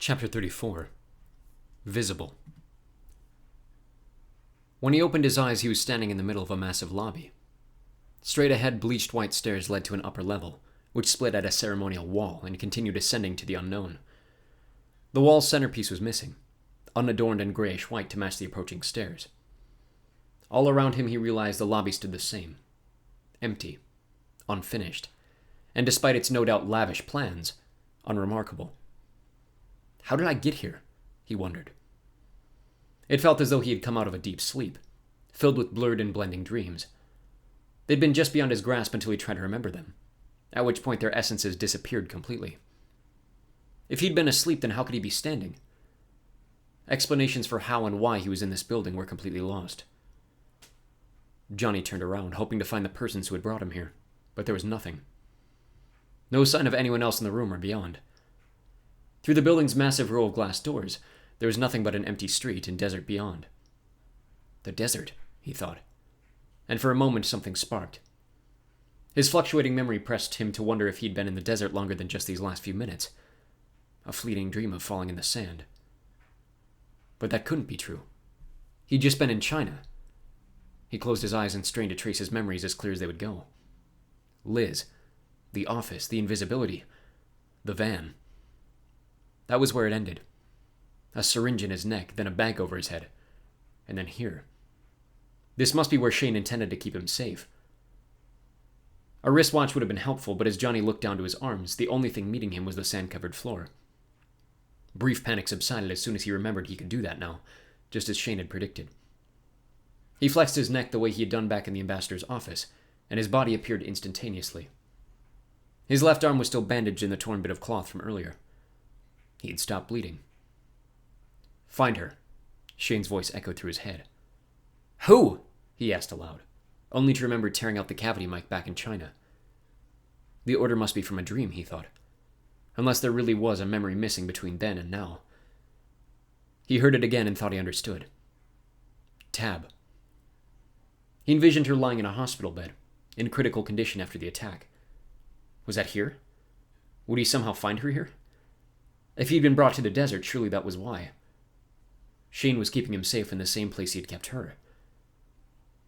Chapter 34. Visible. When he opened his eyes, he was standing in the middle of a massive lobby. Straight ahead, bleached white stairs led to an upper level, which split at a ceremonial wall and continued ascending to the unknown. The wall's centerpiece was missing, unadorned and grayish-white to match the approaching stairs. All around him, he realized the lobby stood the same. Empty. Unfinished. And despite its no doubt lavish plans, unremarkable. How did I get here? He wondered. It felt as though he had come out of a deep sleep, filled with blurred and blending dreams. They'd been just beyond his grasp until he tried to remember them, at which point their essences disappeared completely. If he'd been asleep, then how could he be standing? Explanations for how and why he was in this building were completely lost. Johnny turned around, hoping to find the persons who had brought him here, but there was nothing. No sign of anyone else in the room or beyond. Through the building's massive row of glass doors, there was nothing but an empty street and desert beyond. The desert, he thought, and for a moment something sparked. His fluctuating memory pressed him to wonder if he'd been in the desert longer than just these last few minutes. A fleeting dream of falling in the sand. But that couldn't be true. He'd just been in China. He closed his eyes and strained to trace his memories as clear as they would go. Liz, the office, the invisibility, the van. That was where it ended. A syringe in his neck, then a bag over his head. And then here. This must be where Shane intended to keep him safe. A wristwatch would have been helpful, but as Johnny looked down to his arms, the only thing meeting him was the sand-covered floor. Brief panic subsided as soon as he remembered he could do that now, just as Shane had predicted. He flexed his neck the way he had done back in the ambassador's office, and his body appeared instantaneously. His left arm was still bandaged in the torn bit of cloth from earlier. He had stopped bleeding. "Find her," Shane's voice echoed through his head. "Who?" he asked aloud, only to remember tearing out the cavity mic back in China. The order must be from a dream, he thought, unless there really was a memory missing between then and now. He heard it again and thought he understood. Tab. He envisioned her lying in a hospital bed, in critical condition after the attack. Was that here? Would he somehow find her here? If he'd been brought to the desert, surely that was why. Shane was keeping him safe in the same place he had kept her.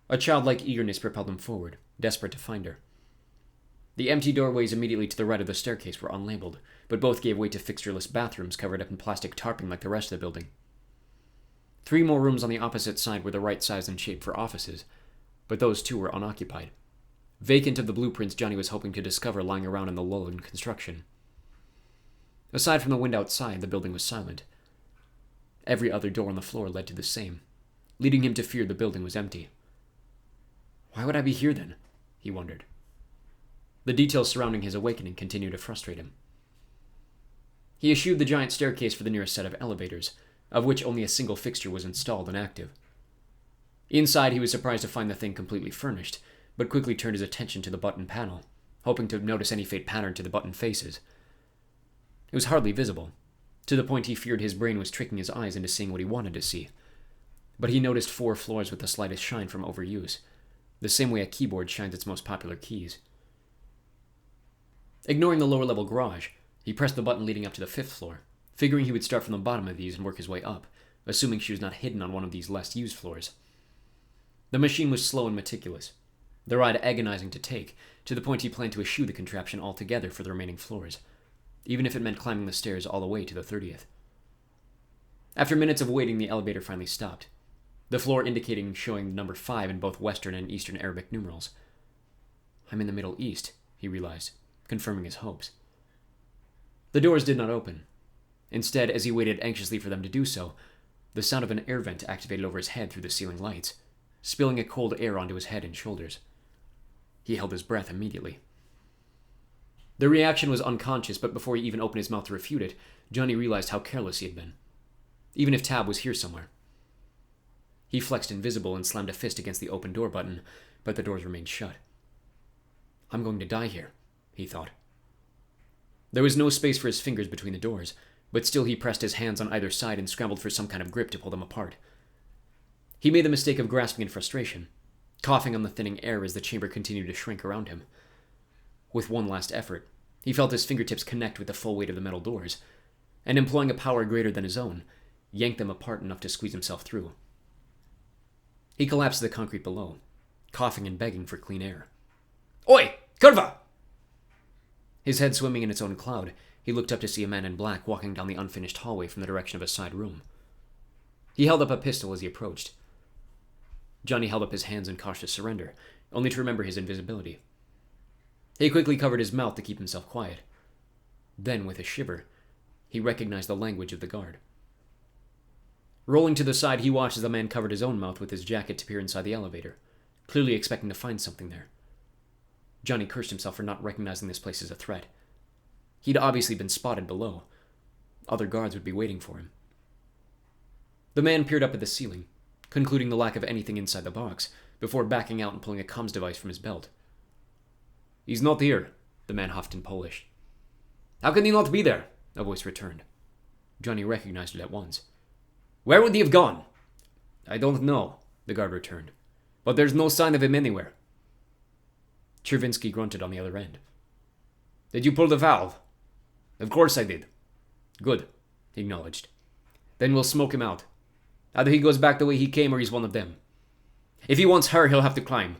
A childlike eagerness propelled him forward, desperate to find her. The empty doorways immediately to the right of the staircase were unlabeled, but both gave way to fixtureless bathrooms covered up in plastic tarping like the rest of the building. 3 more rooms on the opposite side were the right size and shape for offices, but those too were unoccupied, vacant of the blueprints Johnny was hoping to discover lying around in the lull in construction. Aside from the wind outside, the building was silent. Every other door on the floor led to the same, leading him to fear the building was empty. Why would I be here then? He wondered. The details surrounding his awakening continued to frustrate him. He eschewed the giant staircase for the nearest set of elevators, of which only a single fixture was installed and active. Inside, he was surprised to find the thing completely furnished, but quickly turned his attention to the button panel, hoping to notice any faint pattern to the button faces. It was hardly visible, to the point he feared his brain was tricking his eyes into seeing what he wanted to see. But he noticed 4 floors with the slightest shine from overuse, the same way a keyboard shines its most popular keys. Ignoring the lower-level garage, he pressed the button leading up to the 5th floor, figuring he would start from the bottom of these and work his way up, assuming she was not hidden on one of these less used floors. The machine was slow and meticulous, the ride agonizing to take, to the point he planned to eschew the contraption altogether for the remaining floors, even if it meant climbing the stairs all the way to the 30th. After minutes of waiting, the elevator finally stopped, the floor indicating showing number 5 in both Western and Eastern Arabic numerals. I'm in the Middle East, he realized, confirming his hopes. The doors did not open. Instead, as he waited anxiously for them to do so, the sound of an air vent activated over his head through the ceiling lights, spilling a cold air onto his head and shoulders. He held his breath immediately. The reaction was unconscious, but before he even opened his mouth to refute it, Johnny realized how careless he had been. Even if Tab was here somewhere. He flexed invisible and slammed a fist against the open door button, but the doors remained shut. I'm going to die here, he thought. There was no space for his fingers between the doors, but still he pressed his hands on either side and scrambled for some kind of grip to pull them apart. He made the mistake of grasping in frustration, coughing on the thinning air as the chamber continued to shrink around him. With one last effort, he felt his fingertips connect with the full weight of the metal doors, and employing a power greater than his own, yanked them apart enough to squeeze himself through. He collapsed to the concrete below, coughing and begging for clean air. "Oi! Curva!" His head swimming in its own cloud, he looked up to see a man in black walking down the unfinished hallway from the direction of a side room. He held up a pistol as he approached. Johnny held up his hands in cautious surrender, only to remember his invisibility. He quickly covered his mouth to keep himself quiet. Then, with a shiver, he recognized the language of the guard. Rolling to the side, he watched as the man covered his own mouth with his jacket to peer inside the elevator, clearly expecting to find something there. Johnny cursed himself for not recognizing this place as a threat. He'd obviously been spotted below. Other guards would be waiting for him. The man peered up at the ceiling, concluding the lack of anything inside the box, before backing out and pulling a comms device from his belt. "He's not here," the man huffed in Polish. "How can he not be there?" a voice returned. Johnny recognized it at once. "Where would he have gone?" "I don't know," the guard returned. "But there's no sign of him anywhere." Chervinsky grunted on the other end. "Did you pull the valve?" "Of course I did." "Good," he acknowledged. "Then we'll smoke him out. Either he goes back the way he came or he's one of them. If he wants her, he'll have to climb."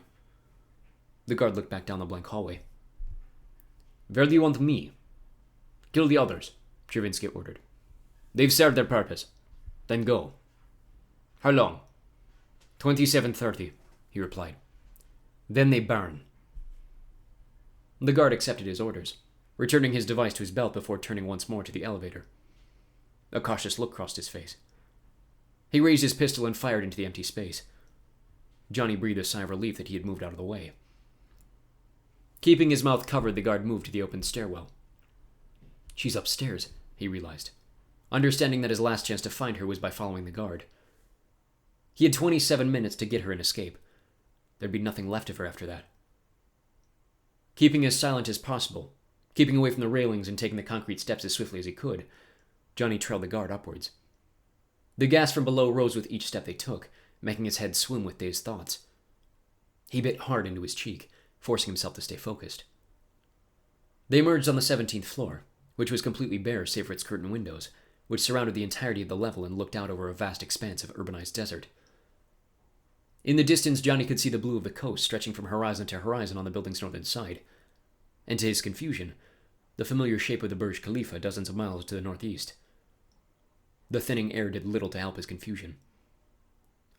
The guard looked back down the blank hallway. "Where do you want me?" "Kill the others," Chervinsky ordered. "They've served their purpose. Then go." "How long?" 27:30, he replied. "Then they burn." The guard accepted his orders, returning his device to his belt before turning once more to the elevator. A cautious look crossed his face. He raised his pistol and fired into the empty space. Johnny breathed a sigh of relief that he had moved out of the way. Keeping his mouth covered, the guard moved to the open stairwell. "She's upstairs," he realized, understanding that his last chance to find her was by following the guard. He had 27 minutes to get her and escape. There'd be nothing left of her after that. Keeping as silent as possible, keeping away from the railings and taking the concrete steps as swiftly as he could, Johnny trailed the guard upwards. The gas from below rose with each step they took, making his head swim with dazed thoughts. He bit hard into his cheek, forcing himself to stay focused. They emerged on the 17th floor, which was completely bare save for its curtained windows, which surrounded the entirety of the level and looked out over a vast expanse of urbanized desert. In the distance, Johnny could see the blue of the coast stretching from horizon to horizon on the building's northern side, and to his confusion, the familiar shape of the Burj Khalifa dozens of miles to the northeast. The thinning air did little to help his confusion.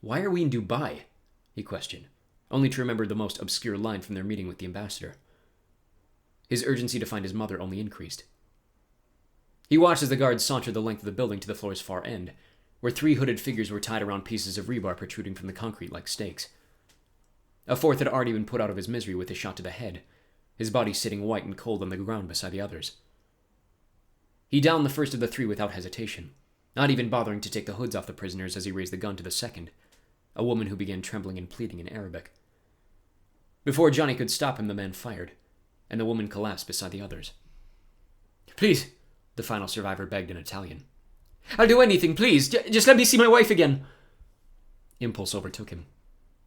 "Why are we in Dubai?" he questioned, only to remember the most obscure line from their meeting with the ambassador. His urgency to find his mother only increased. He watched as the guards sauntered the length of the building to the floor's far end, where 3 hooded figures were tied around pieces of rebar protruding from the concrete like stakes. A fourth had already been put out of his misery with a shot to the head, his body sitting white and cold on the ground beside the others. He downed the first of the 3 without hesitation, not even bothering to take the hoods off the prisoners as he raised the gun to the second, a woman who began trembling and pleading in Arabic. Before Johnny could stop him, the man fired, and the woman collapsed beside the others. "Please," the final survivor begged in Italian. "I'll do anything, please. Just let me see my wife again." Impulse overtook him,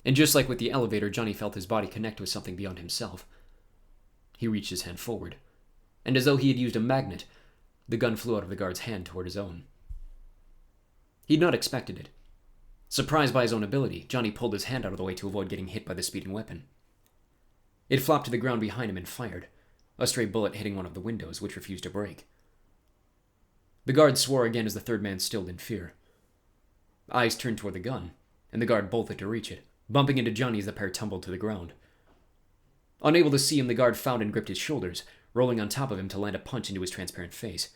and just like with the elevator, Johnny felt his body connect with something beyond himself. He reached his hand forward, and as though he had used a magnet, the gun flew out of the guard's hand toward his own. He'd not expected it. Surprised by his own ability, Johnny pulled his hand out of the way to avoid getting hit by the speeding weapon. It flopped to the ground behind him and fired, a stray bullet hitting one of the windows, which refused to break. The guard swore again as the third man stilled in fear. Eyes turned toward the gun, and the guard bolted to reach it, bumping into Johnny as the pair tumbled to the ground. Unable to see him, the guard found and gripped his shoulders, rolling on top of him to land a punch into his transparent face.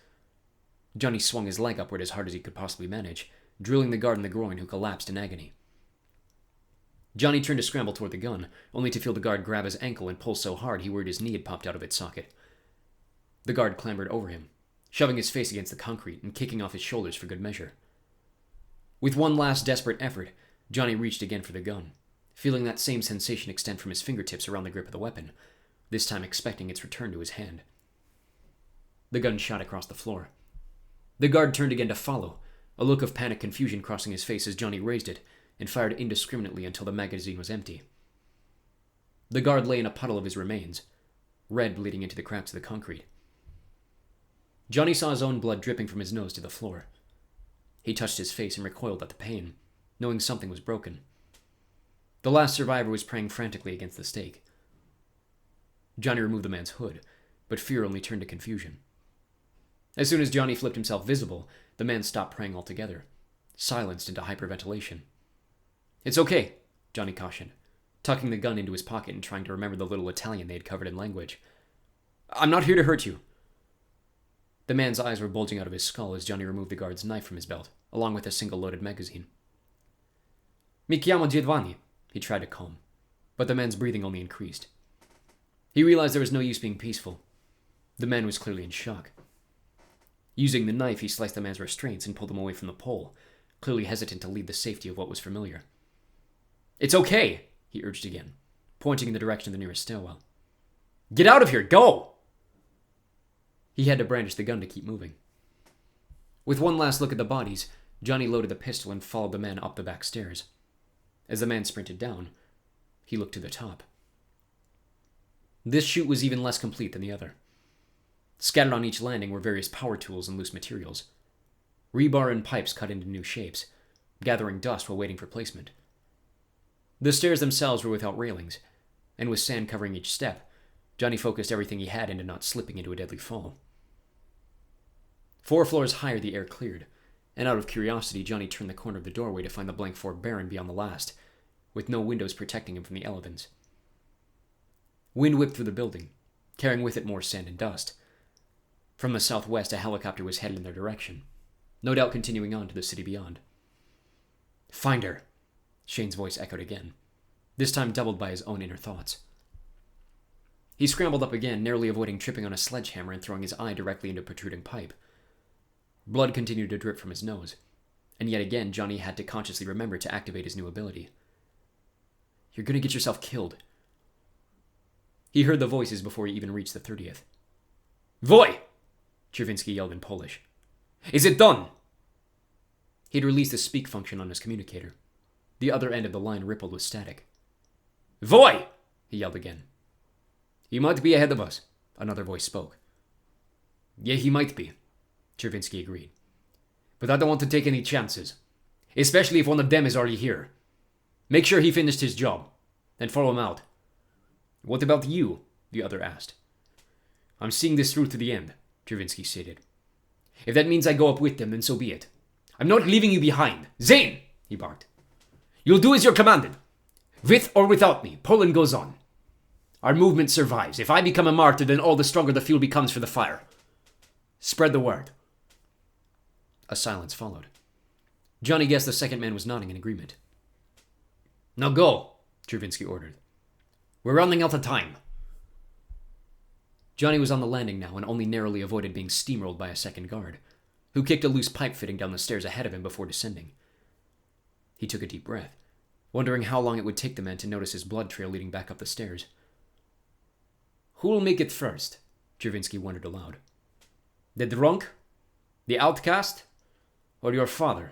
Johnny swung his leg upward as hard as he could possibly manage, drilling the guard in the groin, who collapsed in agony. Johnny turned to scramble toward the gun, only to feel the guard grab his ankle and pull so hard he worried his knee had popped out of its socket. The guard clambered over him, shoving his face against the concrete and kicking off his shoulders for good measure. With one last desperate effort, Johnny reached again for the gun, feeling that same sensation extend from his fingertips around the grip of the weapon, this time expecting its return to his hand. The gun shot across the floor. The guard turned again to follow, a look of panic confusion crossing his face as Johnny raised it and fired indiscriminately until the magazine was empty. The guard lay in a puddle of his remains, red bleeding into the cracks of the concrete. Johnny saw his own blood dripping from his nose to the floor. He touched his face and recoiled at the pain, knowing something was broken. The last survivor was praying frantically against the stake. Johnny removed the man's hood, but fear only turned to confusion. As soon as Johnny flipped himself visible, the man stopped praying altogether, silenced into hyperventilation. "It's okay," Johnny cautioned, tucking the gun into his pocket and trying to remember the little Italian they had covered in language. "I'm not here to hurt you." The man's eyes were bulging out of his skull as Johnny removed the guard's knife from his belt, along with a single loaded magazine. "Mi chiamo Giovanni," he tried to calm, but the man's breathing only increased. He realized there was no use being peaceful. The man was clearly in shock. Using the knife, he sliced the man's restraints and pulled him away from the pole, clearly hesitant to leave the safety of what was familiar. "It's okay," he urged again, pointing in the direction of the nearest stairwell. "Get out of here! Go!" He had to brandish the gun to keep moving. With one last look at the bodies, Johnny loaded the pistol and followed the man up the back stairs. As the man sprinted down, he looked to the top. This chute was even less complete than the other. Scattered on each landing were various power tools and loose materials. Rebar and pipes cut into new shapes, gathering dust while waiting for placement. The stairs themselves were without railings, and with sand covering each step, Johnny focused everything he had into not slipping into a deadly fall. 4 floors higher, the air cleared, and out of curiosity, Johnny turned the corner of the doorway to find the blank floor barren beyond the last, with no windows protecting him from the elements. Wind whipped through the building, carrying with it more sand and dust. From the southwest, a helicopter was headed in their direction, no doubt continuing on to the city beyond. "Find her," Shane's voice echoed again, this time doubled by his own inner thoughts. He scrambled up again, narrowly avoiding tripping on a sledgehammer and throwing his eye directly into a protruding pipe. Blood continued to drip from his nose, and yet again Johnny had to consciously remember to activate his new ability. "You're going to get yourself killed." He heard the voices before he even reached the 30th. "Voi!" Chervinsky yelled in Polish. "Is it done?" He'd released the speak function on his communicator. The other end of the line rippled with static. "Voi!" he yelled again. "He might be ahead of us," another voice spoke. "Yeah, he might be," Chervinsky agreed. "But I don't want to take any chances, especially if one of them is already here. Make sure he finished his job, and follow him out." "What about you?" the other asked. "I'm seeing this through to the end," Chervinsky stated. "If that means I go up with them, then so be it. I'm not leaving you behind. Zane!" he barked. "You'll do as you're commanded. With or without me, Poland goes on. Our movement survives. If I become a martyr, then all the stronger the fuel becomes for the fire. Spread the word." A silence followed. Johnny guessed the second man was nodding in agreement. "Now go," Chervinsky ordered. "We're running out of time." Johnny was on the landing now and only narrowly avoided being steamrolled by a second guard, who kicked a loose pipe fitting down the stairs ahead of him before descending. He took a deep breath, wondering how long it would take the man to notice his blood trail leading back up the stairs. "Who'll make it first?" Chervinsky wondered aloud. "The drunk? The outcast? Or your father?"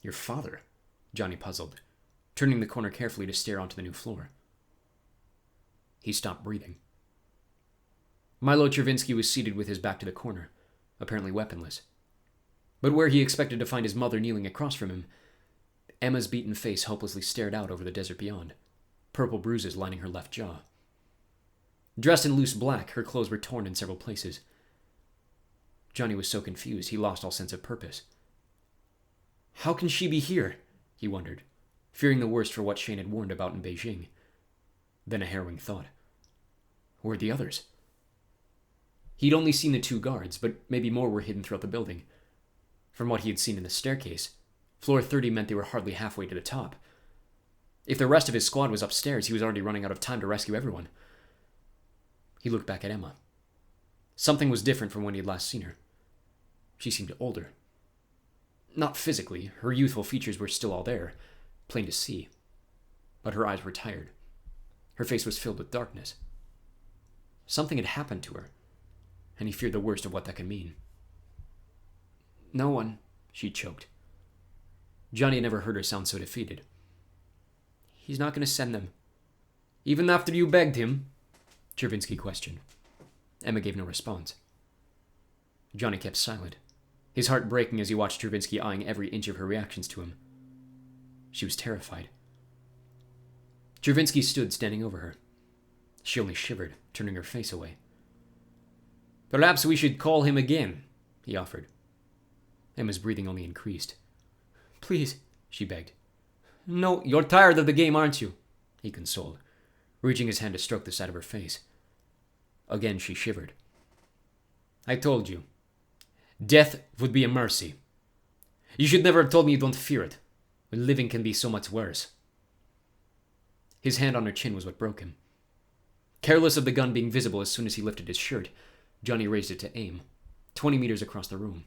"Your father?" Johnny puzzled, turning the corner carefully to stare onto the new floor. He stopped breathing. Milo Chervinsky was seated with his back to the corner, apparently weaponless. But where he expected to find his mother kneeling across from him, Emma's beaten face hopelessly stared out over the desert beyond, purple bruises lining her left jaw. Dressed in loose black, her clothes were torn in several places. Johnny was so confused, he lost all sense of purpose. How can she be here? He wondered, fearing the worst for what Shane had warned about in Beijing. Then a harrowing thought. Where are the others? He'd only seen the 2 guards, but maybe more were hidden throughout the building. From what he had seen in the staircase, floor 30 meant they were hardly halfway to the top. If the rest of his squad was upstairs, he was already running out of time to rescue everyone. He looked back at Emma. Something was different from when he had last seen her. She seemed older. Not physically, her youthful features were still all there, plain to see. But her eyes were tired. Her face was filled with darkness. Something had happened to her, and he feared the worst of what that could mean. No one, she choked. Johnny had never heard her sound so defeated. He's not going to send them. Even after you begged him? Chervinsky questioned. Emma gave no response. Johnny kept silent, his heart breaking as he watched Chervinsky eyeing every inch of her reactions to him. She was terrified. Chervinsky stood standing over her. She only shivered, turning her face away. "Perhaps we should call him again," he offered. Emma's breathing only increased. "Please," she begged. "No, you're tired of the game, aren't you?" he consoled, reaching his hand to stroke the side of her face. Again she shivered. "I told you. Death would be a mercy. You should never have told me you don't fear it, when living can be so much worse." His hand on her chin was what broke him. Careless of the gun being visible as soon as he lifted his shirt, Johnny raised it to aim, 20 meters across the room.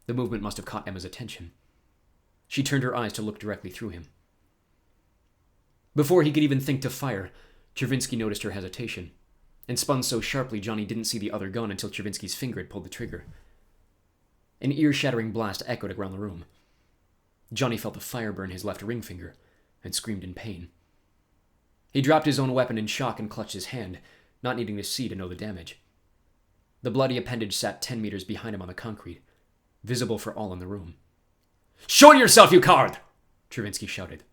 The movement must have caught Emma's attention. She turned her eyes to look directly through him. Before he could even think to fire, Chervinsky noticed her hesitation, and spun so sharply Johnny didn't see the other gun until Chervinsky's finger had pulled the trigger. An ear-shattering blast echoed around the room. Johnny felt the fire burn his left ring finger, and screamed in pain. He dropped his own weapon in shock and clutched his hand, not needing to see to know the damage. The bloody appendage sat 10 meters behind him on the concrete, visible for all in the room. "Show yourself, you coward!" Chervinsky shouted.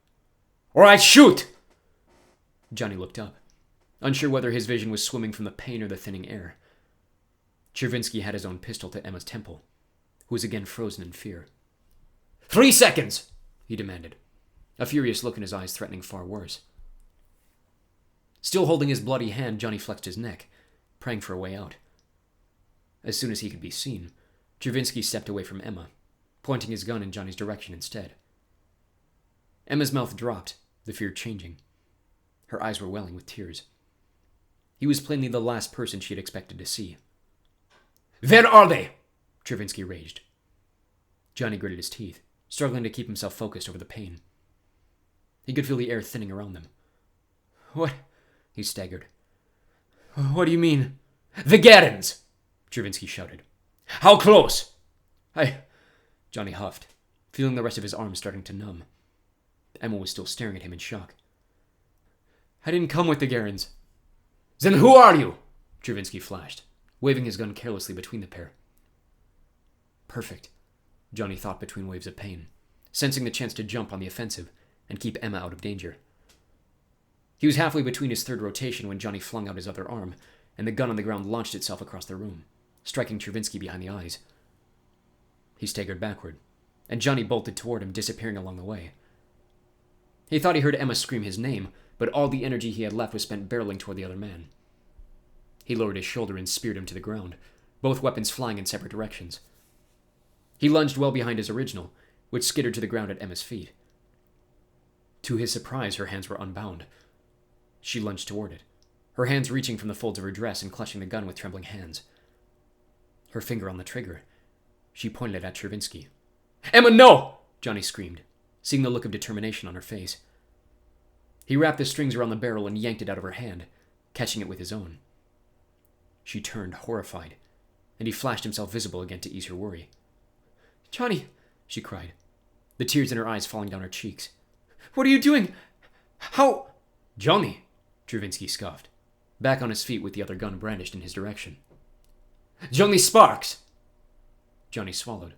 "Or I shoot!" Johnny looked up, unsure whether his vision was swimming from the pain or the thinning air. Chervinsky had his own pistol to Emma's temple, who was again frozen in fear. 3 seconds, he demanded, a furious look in his eyes threatening far worse. Still holding his bloody hand, Johnny flexed his neck, praying for a way out. As soon as he could be seen, Chervinsky stepped away from Emma, pointing his gun in Johnny's direction instead. Emma's mouth dropped, the fear changing. Her eyes were welling with tears. He was plainly the last person she had expected to see. "Where are they?" Chervinsky raged. Johnny gritted his teeth, struggling to keep himself focused over the pain. He could feel the air thinning around them. "What?" he staggered. "What do you mean?" "The Garens!" Chervinsky shouted. "How close?" Johnny huffed, feeling the rest of his arm starting to numb. Emma was still staring at him in shock. "I didn't come with the Garens." "Then who are you?" Chervinsky flashed, waving his gun carelessly between the pair. Perfect, Johnny thought between waves of pain, sensing the chance to jump on the offensive and keep Emma out of danger. He was halfway between his third rotation when Johnny flung out his other arm, and the gun on the ground launched itself across the room, striking Chervinsky behind the eyes. He staggered backward, and Johnny bolted toward him, disappearing along the way. He thought he heard Emma scream his name, but all the energy he had left was spent barreling toward the other man. He lowered his shoulder and speared him to the ground, both weapons flying in separate directions. He lunged well behind his original, which skittered to the ground at Emma's feet. To his surprise, her hands were unbound. She lunged toward it, her hands reaching from the folds of her dress and clutching the gun with trembling hands. Her finger on the trigger, she pointed it at Chervinsky. "Emma, no!" Johnny screamed, seeing the look of determination on her face. He wrapped the strings around the barrel and yanked it out of her hand, catching it with his own. She turned, horrified, and he flashed himself visible again to ease her worry. "Johnny!" she cried, the tears in her eyes falling down her cheeks. "What are you doing? How—" "Johnny!" Chervinsky scoffed, back on his feet with the other gun brandished in his direction. "Johnny Sparks!" Johnny swallowed,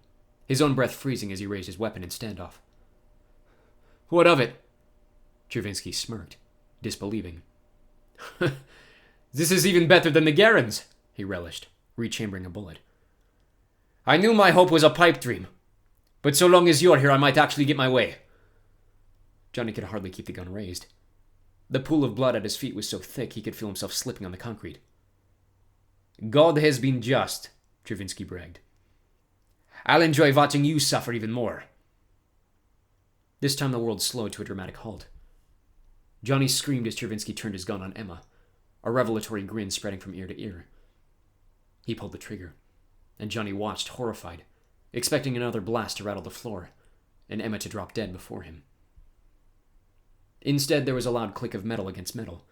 his own breath freezing as he raised his weapon in standoff. "What of it?" Chervinsky smirked, disbelieving. "This is even better than the Garens," he relished, rechambering a bullet. "I knew my hope was a pipe dream, but so long as you're here I might actually get my way." Johnny could hardly keep the gun raised. The pool of blood at his feet was so thick he could feel himself slipping on the concrete. "God has been just," Chervinsky bragged. "I'll enjoy watching you suffer even more." This time the world slowed to a dramatic halt. Johnny screamed as Chervinsky turned his gun on Emma, a revelatory grin spreading from ear to ear. He pulled the trigger, and Johnny watched, horrified, expecting another blast to rattle the floor, and Emma to drop dead before him. Instead, there was a loud click of metal against metal,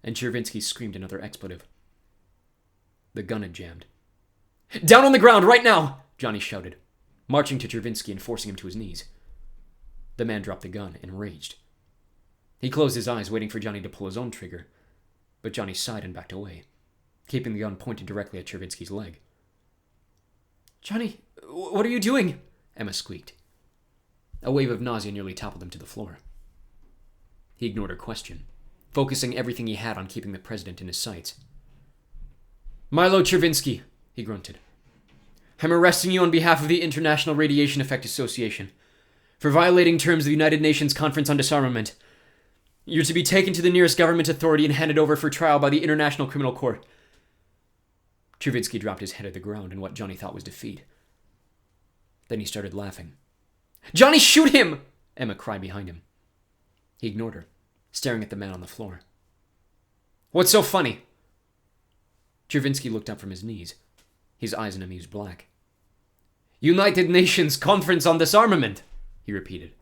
and Chervinsky screamed another expletive. The gun had jammed. "Down on the ground, right now!" Johnny shouted, marching to Chervinsky and forcing him to his knees. The man dropped the gun, enraged. He closed his eyes, waiting for Johnny to pull his own trigger, but Johnny sighed and backed away, keeping the gun pointed directly at Chervinsky's leg. Johnny, what are you doing? Emma squeaked. A wave of nausea nearly toppled him to the floor. He ignored her question, focusing everything he had on keeping the president in his sights. Milo Chervinsky, he grunted. I'm arresting you on behalf of the International Radiation Effect Association for violating terms of the United Nations Conference on Disarmament. You're to be taken to the nearest government authority and handed over for trial by the International Criminal Court. Chervinsky dropped his head at the ground in what Johnny thought was defeat. Then he started laughing. Johnny, shoot him! Emma cried behind him. He ignored her, staring at the man on the floor. What's so funny? Chervinsky looked up from his knees, his eyes an amused black. United Nations Conference on Disarmament, he repeated.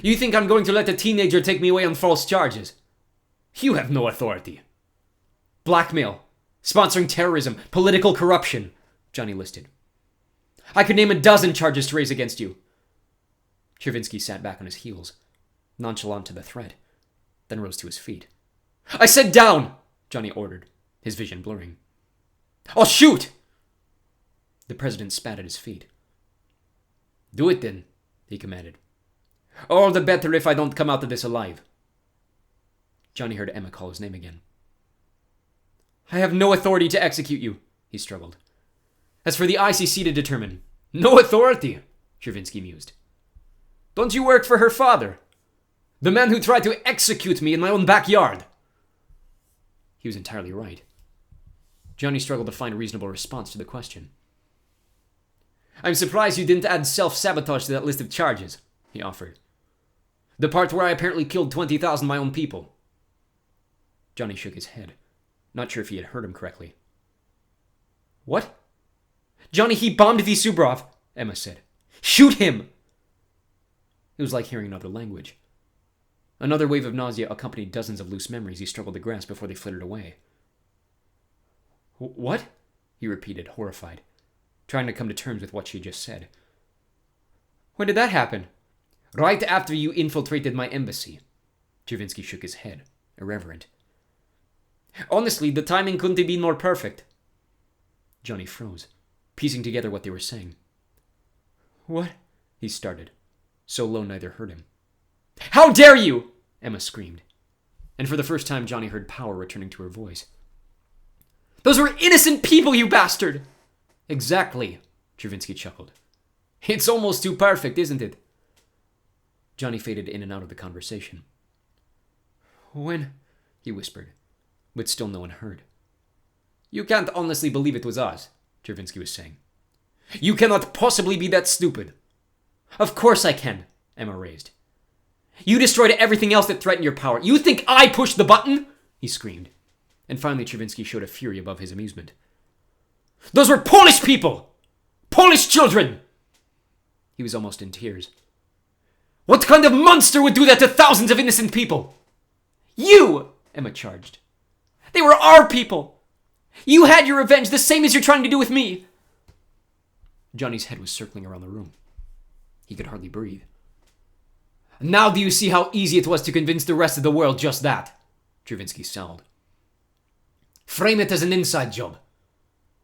You think I'm going to let a teenager take me away on false charges? You have no authority. Blackmail, sponsoring terrorism, political corruption, Johnny listed. I could name a dozen charges to raise against you. Chervinsky sat back on his heels, nonchalant to the threat, then rose to his feet. I said down, Johnny ordered, his vision blurring. I'll shoot! The president spat at his feet. Do it then, he commanded. All the better if I don't come out of this alive. Johnny heard Emma call his name again. I have no authority to execute you, he struggled. As for the ICC to determine. No authority, Chervinsky mused. Don't you work for her father? The man who tried to execute me in my own backyard. He was entirely right. Johnny struggled to find a reasonable response to the question. I'm surprised you didn't add self-sabotage to that list of charges, he offered. The part where I apparently killed 20,000 of my own people. Johnny shook his head, not sure if he had heard him correctly. What? Johnny, he bombed V. Subrov, Emma said. Shoot him! It was like hearing another language. Another wave of nausea accompanied dozens of loose memories he struggled to grasp before they flittered away. What? He repeated, horrified, trying to come to terms with what she had just said. When did that happen? Right after you infiltrated my embassy. Chervinsky shook his head, irreverent. Honestly, the timing couldn't have been more perfect. Johnny froze, piecing together what they were saying. What? He started, so low neither heard him. How dare you! Emma screamed, and for the first time Johnny heard power returning to her voice. Those were innocent people, you bastard! Exactly, Chervinsky chuckled. It's almost too perfect, isn't it? Johnny faded in and out of the conversation. When? He whispered, but still no one heard. You can't honestly believe it was us, Chervinsky was saying. You cannot possibly be that stupid. Of course I can, Emma raised. You destroyed everything else that threatened your power. You think I pushed the button? He screamed. And finally Chervinsky showed a fury above his amusement. Those were Polish people! Polish children! He was almost in tears. What kind of monster would do that to thousands of innocent people? You! Emma charged. They were our people! You had your revenge the same as you're trying to do with me! Johnny's head was circling around the room. He could hardly breathe. Now do you see how easy it was to convince the rest of the world just that? Chervinsky scowled. Frame it as an inside job.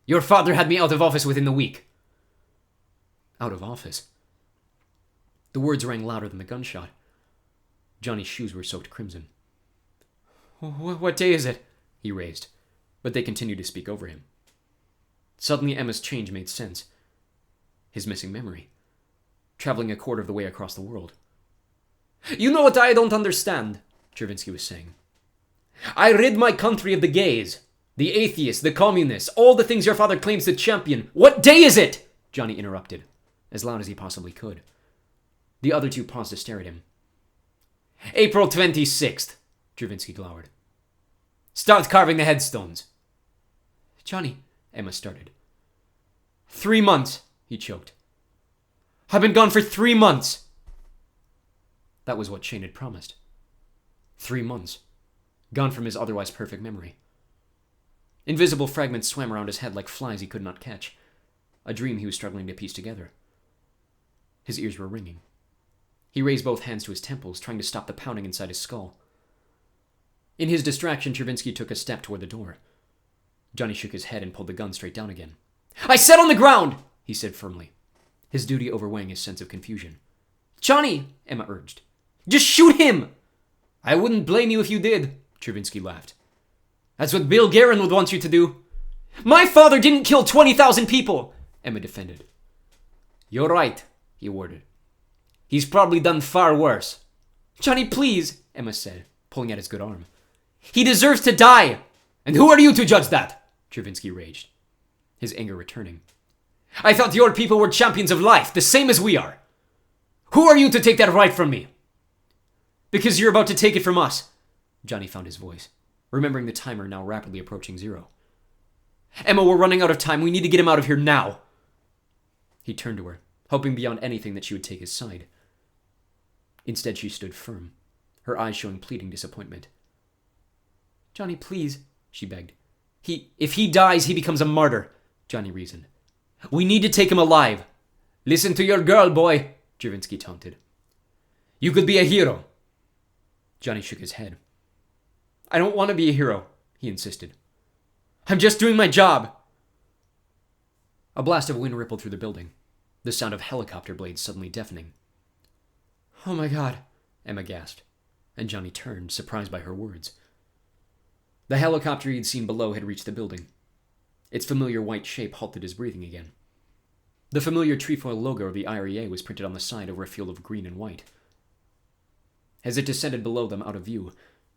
Your father had me out of office within the week. Out of office? The words rang louder than the gunshot. Johnny's shoes were soaked crimson. What day is it? He raised, but they continued to speak over him. Suddenly Emma's change made sense. His missing memory. Traveling a quarter of the way across the world. You know what I don't understand, Chervinsky was saying. I rid my country of the gays, the atheists, the communists, all the things your father claims to champion. What day is it? Johnny interrupted, as loud as he possibly could. The other two paused to stare at him. April 26th, Chervinsky glowered. Start carving the headstones. Johnny, Emma started. 3 months, he choked. I've been gone for 3 months. That was what Shane had promised. 3 months. Gone from his otherwise perfect memory. Invisible fragments swam around his head like flies he could not catch. A dream he was struggling to piece together. His ears were ringing. He raised both hands to his temples, trying to stop the pounding inside his skull. In his distraction, Chervinsky took a step toward the door. Johnny shook his head and pulled the gun straight down again. I said on the ground! He he said firmly, his duty overweighing his sense of confusion. "Johnny!" Emma urged. "Just shoot him!" "I wouldn't blame you if you did," Chervinsky laughed. "That's what Bill Guerin would want you to do." "My father didn't kill 20,000 people!" Emma defended. "You're right," he ordered. "He's probably done far worse." "Johnny, please," Emma said, pulling at his good arm. "He deserves to die!" "And who are you to judge that?" Chervinsky raged, his anger returning. "I thought your people were champions of life, the same as we are. Who are you to take that right from me?" "Because you're about to take it from us." Johnny found his voice, remembering the timer now rapidly approaching 0. "Emma, we're running out of time. We need to get him out of here now." He turned to her, hoping beyond anything that she would take his side. Instead, she stood firm, her eyes showing pleading disappointment. "Johnny, please," she begged. If he dies, he becomes a martyr," Johnny reasoned. "We need to take him alive." "Listen to your girl, boy," Chervinsky taunted. "You could be a hero." Johnny shook his head. "I don't want to be a hero," he insisted. "I'm just doing my job." A blast of wind rippled through the building, the sound of helicopter blades suddenly deafening. "Oh my God," Emma gasped, and Johnny turned, surprised by her words. The helicopter he had seen below had reached the building. Its familiar white shape halted his breathing again. The familiar trefoil logo of the IREA was printed on the side over a field of green and white. As it descended below them out of view,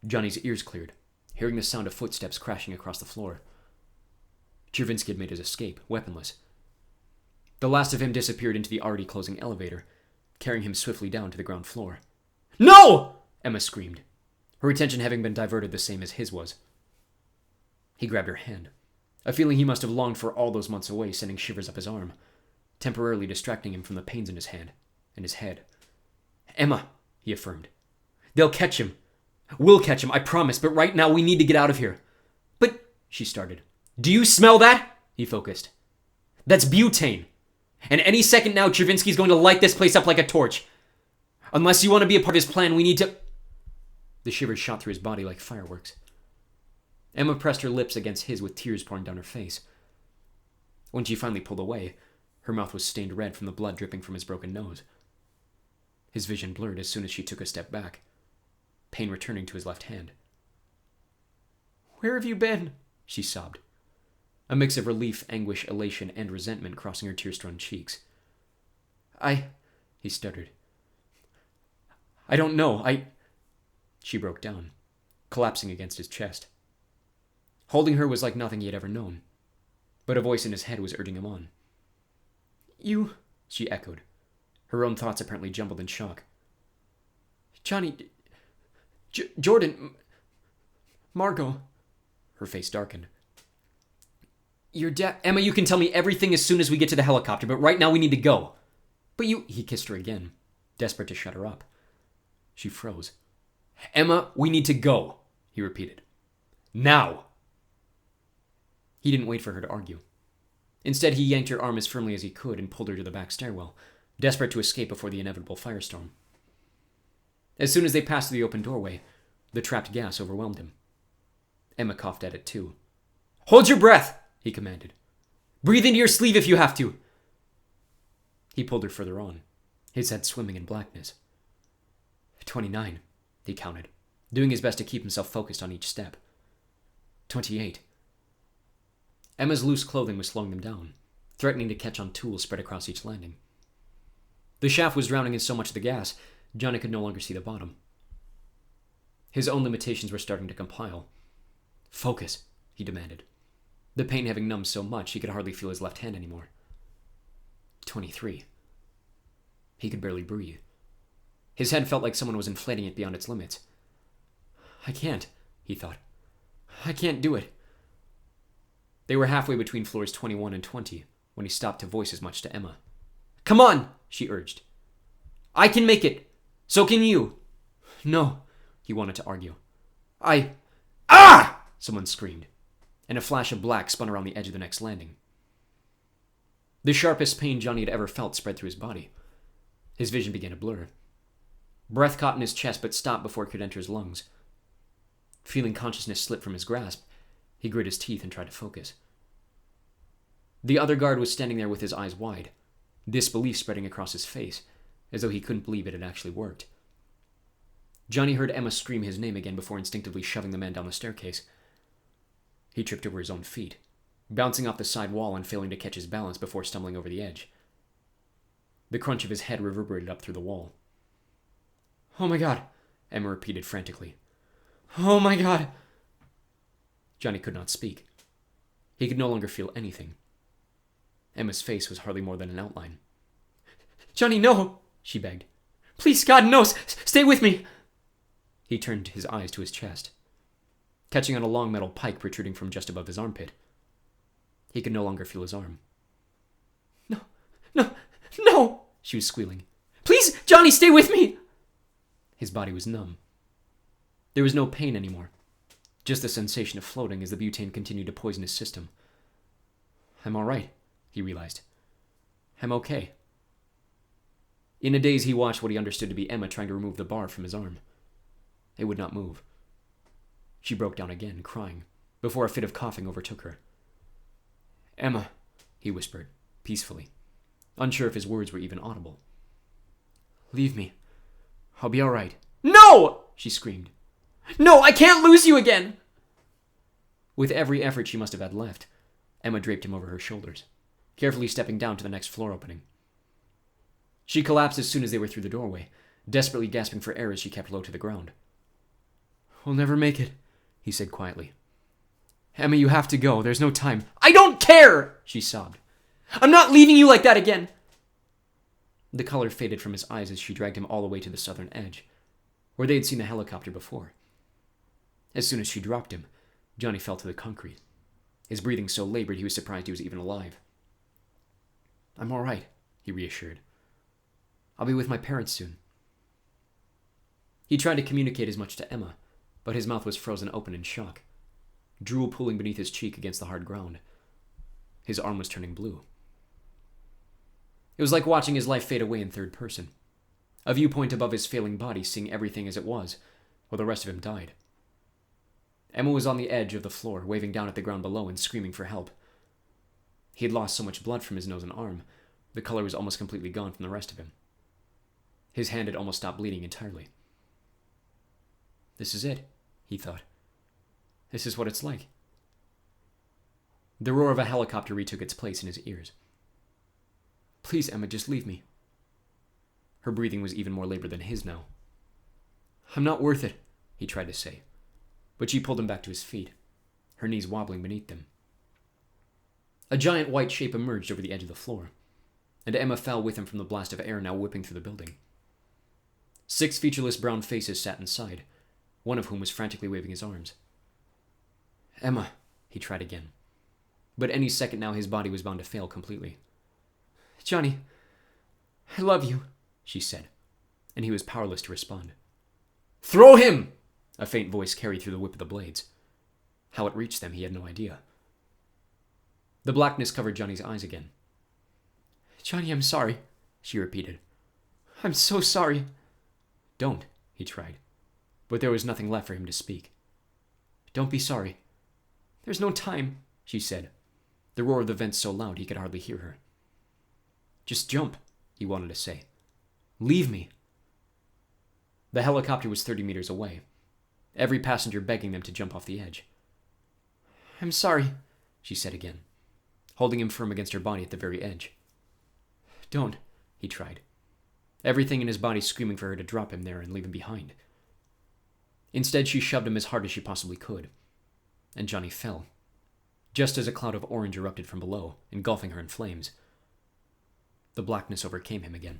Johnny's ears cleared, hearing the sound of footsteps crashing across the floor. Chervinsky had made his escape, weaponless. The last of him disappeared into the already closing elevator, carrying him swiftly down to the ground floor. "No!" Emma screamed, her attention having been diverted the same as his was. He grabbed her hand, a feeling he must have longed for all those months away sending shivers up his arm, temporarily distracting him from the pains in his hand and his head. "Emma," he affirmed. "They'll catch him. We'll catch him, I promise, but right now we need to get out of here." "But," she started. "Do you smell that?" he focused. "That's butane. And any second now, Chervinsky's going to light this place up like a torch. Unless you want to be a part of his plan, we need to..." The shivers shot through his body like fireworks. Emma pressed her lips against his with tears pouring down her face. When she finally pulled away, her mouth was stained red from the blood dripping from his broken nose. His vision blurred as soon as she took a step back, pain returning to his left hand. "Where have you been?" she sobbed, a mix of relief, anguish, elation, and resentment crossing her tear-strewn cheeks. He stuttered. "I don't know, She broke down, collapsing against his chest. Holding her was like nothing he had ever known, but a voice in his head was urging him on. "You," she echoed, her own thoughts apparently jumbled in shock. "Johnny, Jordan, Margot." Her face darkened. "Your dad..." "Emma, you can tell me everything as soon as we get to the helicopter, but right now we need to go." "But you..." He kissed her again, desperate to shut her up. She froze. "Emma, we need to go," he repeated. "Now." He didn't wait for her to argue. Instead, he yanked her arm as firmly as he could and pulled her to the back stairwell, desperate to escape before the inevitable firestorm. As soon as they passed through the open doorway, the trapped gas overwhelmed him. Emma coughed at it too. "Hold your breath," he commanded. "Breathe into your sleeve if you have to." He pulled her further on, his head swimming in blackness. 29, he counted, doing his best to keep himself focused on each step. 28. Emma's loose clothing was slowing them down, threatening to catch on tools spread across each landing. The shaft was drowning in so much of the gas, Johnny could no longer see the bottom. His own limitations were starting to compile. "Focus," he demanded, the pain having numbed so much he could hardly feel his left hand anymore. 23. He could barely breathe. His head felt like someone was inflating it beyond its limits. "I can't," he thought. "I can't do it." They were halfway between floors 21 and 20 when he stopped to voice as much to Emma. "Come on," she urged. "I can make it. So can you." "No," he wanted to argue. "Ah!" someone screamed, and a flash of black spun around the edge of the next landing. The sharpest pain Johnny had ever felt spread through his body. His vision began to blur. Breath caught in his chest but stopped before it could enter his lungs. Feeling consciousness slip from his grasp, he grit his teeth and tried to focus. The other guard was standing there with his eyes wide, disbelief spreading across his face, as though he couldn't believe it had actually worked. Johnny heard Emma scream his name again before instinctively shoving the man down the staircase. He tripped over his own feet, bouncing off the side wall and failing to catch his balance before stumbling over the edge. The crunch of his head reverberated up through the wall. "Oh my God," Emma repeated frantically. "Oh my God." Johnny could not speak. He could no longer feel anything. Emma's face was hardly more than an outline. "Johnny, no," she begged. "Please, God, no, stay with me." He turned his eyes to his chest, catching on a long metal pike protruding from just above his armpit. He could no longer feel his arm. "No, no, no," she was squealing. "Please, Johnny, stay with me." His body was numb. There was no pain anymore, just the sensation of floating as the butane continued to poison his system. "I'm all right," he realized. "I'm okay." In a daze, he watched what he understood to be Emma trying to remove the bar from his arm. It would not move. She broke down again, crying, before a fit of coughing overtook her. "Emma," he whispered, peacefully, unsure if his words were even audible. "Leave me. I'll be all right." "No!" she screamed. "No, I can't lose you again!" With every effort she must have had left, Emma draped him over her shoulders, carefully stepping down to the next floor opening. She collapsed as soon as they were through the doorway, desperately gasping for air as she kept low to the ground. "We'll never make it," he said quietly. "Emma, you have to go. There's no time." "I don't care!" she sobbed. "I'm not leaving you like that again!" The color faded from his eyes as she dragged him all the way to the southern edge, where they had seen the helicopter before. As soon as she dropped him, Johnny fell to the concrete, his breathing so labored he was surprised he was even alive. "I'm all right," he reassured. "I'll be with my parents soon." He tried to communicate as much to Emma, but his mouth was frozen open in shock, drool pooling beneath his cheek against the hard ground. His arm was turning blue. It was like watching his life fade away in third person, a viewpoint above his failing body seeing everything as it was, while the rest of him died. Emma was on the edge of the floor, waving down at the ground below and screaming for help. He had lost so much blood from his nose and arm, the color was almost completely gone from the rest of him. His hand had almost stopped bleeding entirely. This is it, he thought. This is what it's like. The roar of a helicopter retook its place in his ears. Please, Emma, just leave me. Her breathing was even more labored than his now. I'm not worth it, he tried to say, but she pulled him back to his feet, her knees wobbling beneath them. A giant white shape emerged over the edge of the floor, and Emma fell with him from the blast of air now whipping through the building. 6 featureless brown faces sat inside, one of whom was frantically waving his arms. Emma, he tried again, but any second now his body was bound to fail completely. Johnny, I love you, she said, and he was powerless to respond. Throw him! A faint voice carried through the whip of the blades. How it reached them, he had no idea. The blackness covered Johnny's eyes again. Johnny, I'm sorry, she repeated. I'm so sorry. Don't, he tried, but there was nothing left for him to speak. Don't be sorry. There's no time, she said, the roar of the vents so loud he could hardly hear her. Just jump, he wanted to say. Leave me. The helicopter was 30 meters away, every passenger begging them to jump off the edge. I'm sorry, she said again, holding him firm against her body at the very edge. Don't, he tried, everything in his body screaming for her to drop him there and leave him behind. Instead, she shoved him as hard as she possibly could, and Johnny fell, just as a cloud of orange erupted from below, engulfing her in flames. The blackness overcame him again.